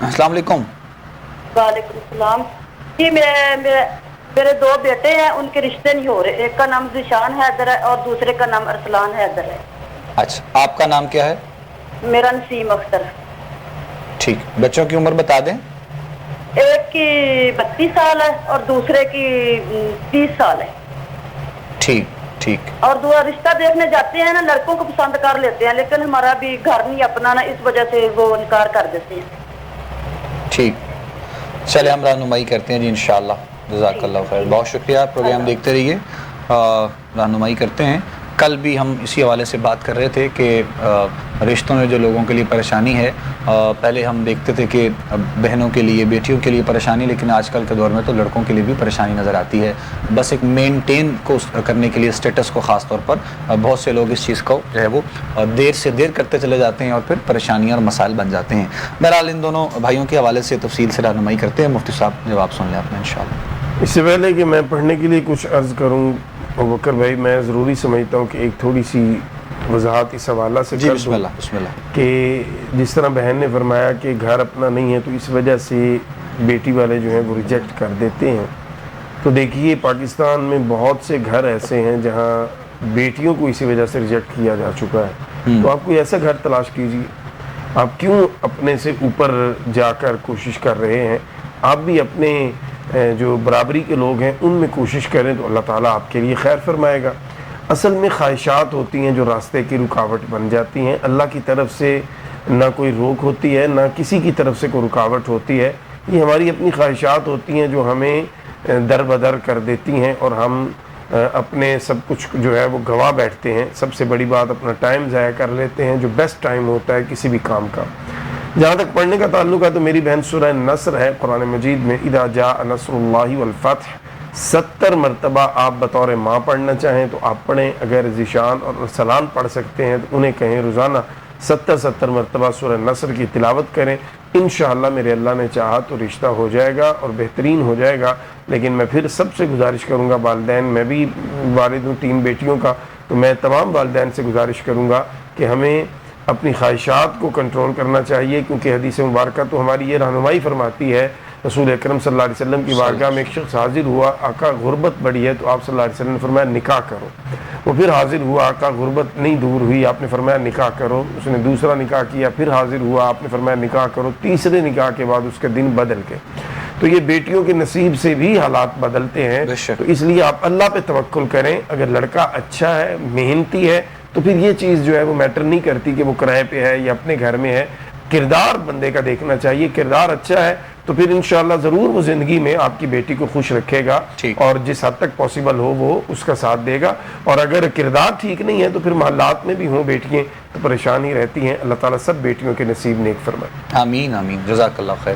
السلام علیکم. وعلیکم السلام جی. میرے 2 بیٹے ہیں, ان کے رشتے نہیں ہو رہے. ایک کا نام ذیشان حیدر ہے اور دوسرے کا نام ارسلان حیدر ہے. اچھا, آپ کا نام کیا ہے؟ میرا نسیم اختر. ٹھیک, بچوں کی عمر بتا دیں. ایک کی 32 سال ہے اور دوسرے کی 30 سال ہے. ٹھیک ٹھیک. اور رشتہ دیکھنے جاتے ہیں نا, لڑکوں کو پسند کر لیتے ہیں, لیکن ہمارا بھی گھر نہیں اپنا نا, اس وجہ سے وہ انکار کر دیتے ہیں. ٹھیک, چلے ہم رہنمائی کرتے ہیں جی انشاءاللہ. جزاک اللہ خیر, بہت شکریہ. پروگرام دیکھتے رہیے, رہنمائی کرتے ہیں. کل بھی ہم اسی حوالے سے بات کر رہے تھے کہ رشتوں میں جو لوگوں کے لیے پریشانی ہے, پہلے ہم دیکھتے تھے کہ بہنوں کے لیے, بیٹیوں کے لیے پریشانی, لیکن آج کل کے دور میں تو لڑکوں کے لیے بھی پریشانی نظر آتی ہے. بس ایک مینٹین کو کرنے کے لیے, اسٹیٹس کو خاص طور پر بہت سے لوگ اس چیز کو جو ہے وہ دیر سے دیر کرتے چلے جاتے ہیں اور پھر پریشانیاں اور مسائل بن جاتے ہیں. بہرحال ان دونوں بھائیوں کے حوالے سے تفصیل سے رہنمائی کرتے ہیں. مفتی صاحب جواب سن لیں آپ نے انشاءاللہ. اس سے پہلے کہ میں پڑھنے کے لیے کچھ عرض کروں بکر بھائی, میں ضروری سمجھتا ہوں کہ ایک تھوڑی سی وضاحت اس حوالہ سے جی کر بسم دوں اللہ بسم اللہ. کہ جس طرح بہن نے فرمایا کہ گھر اپنا نہیں ہے تو اس وجہ سے بیٹی والے جو ہیں وہ ریجیکٹ کر دیتے ہیں. تو دیکھیے پاکستان میں بہت سے گھر ایسے ہیں جہاں بیٹیوں کو اسی وجہ سے ریجیکٹ کیا جا چکا ہے. تو آپ کوئی ایسا گھر تلاش کیجیے. آپ کیوں اپنے سے اوپر جا کر کوشش کر رہے ہیں؟ آپ بھی اپنے جو برابری کے لوگ ہیں ان میں کوشش کریں تو اللہ تعالیٰ آپ کے لیے خیر فرمائے گا. اصل میں خواہشات ہوتی ہیں جو راستے کی رکاوٹ بن جاتی ہیں. اللہ کی طرف سے نہ کوئی روک ہوتی ہے, نہ کسی کی طرف سے کوئی رکاوٹ ہوتی ہے. یہ ہماری اپنی خواہشات ہوتی ہیں جو ہمیں در بدر کر دیتی ہیں اور ہم اپنے سب کچھ جو ہے وہ گوا بیٹھتے ہیں. سب سے بڑی بات, اپنا ٹائم ضائع کر لیتے ہیں جو بیسٹ ٹائم ہوتا ہے کسی بھی کام کا. جہاں تک پڑھنے کا تعلق ہے تو میری بہن سورہ نصر ہے قرآن مجید میں, اذا جاء نصر اللہ والفتح, 70 مرتبہ آپ بطور ماں پڑھنا چاہیں تو آپ پڑھیں. اگر ذیشان اور ارسلان پڑھ سکتے ہیں تو انہیں کہیں روزانہ 70 مرتبہ سورہ نصر کی تلاوت کریں. انشاءاللہ میرے اللہ نے چاہا تو رشتہ ہو جائے گا اور بہترین ہو جائے گا. لیکن میں پھر سب سے گزارش کروں گا, والدین, میں بھی والد ہوں 3 بیٹیوں کا, تو میں تمام والدین سے گزارش کروں گا کہ ہمیں اپنی خواہشات کو کنٹرول کرنا چاہیے, کیونکہ حدیث مبارکہ تو ہماری یہ رہنمائی فرماتی ہے. رسول اکرم صلی اللہ علیہ وسلم کی بارگاہ میں ایک شخص حاضر ہوا, آقا غربت بڑی ہے, تو آپ صلی اللہ علیہ وسلم نے فرمایا نکاح کرو. وہ پھر حاضر ہوا, آقا غربت نہیں دور ہوئی, آپ نے فرمایا نکاح کرو. اس نے دوسرا نکاح کیا, پھر حاضر ہوا, آپ نے فرمایا نکاح کرو. تیسرے نکاح کے بعد اس کے دن بدل گئے. تو یہ بیٹیوں کے نصیب سے بھی حالات بدلتے ہیں. تو اس لیے آپ اللہ پہ توکل کریں. اگر لڑکا اچھا ہے, محنتی ہے, تو پھر یہ چیز جو ہے وہ میٹر نہیں کرتی کہ وہ کرائے پہ ہے یا اپنے گھر میں ہے. کردار بندے کا دیکھنا چاہیے. کردار اچھا ہے تو پھر انشاءاللہ ضرور وہ زندگی میں آپ کی بیٹی کو خوش رکھے گا اور جس حد تک پاسبل ہو وہ اس کا ساتھ دے گا. اور اگر کردار ٹھیک نہیں ہے تو پھر محلات میں بھی ہوں بیٹیاں تو پریشانی رہتی ہیں. اللہ تعالیٰ سب بیٹیوں کے نصیب نیک فرمائے. آمین آمین, جزاک اللہ خیر.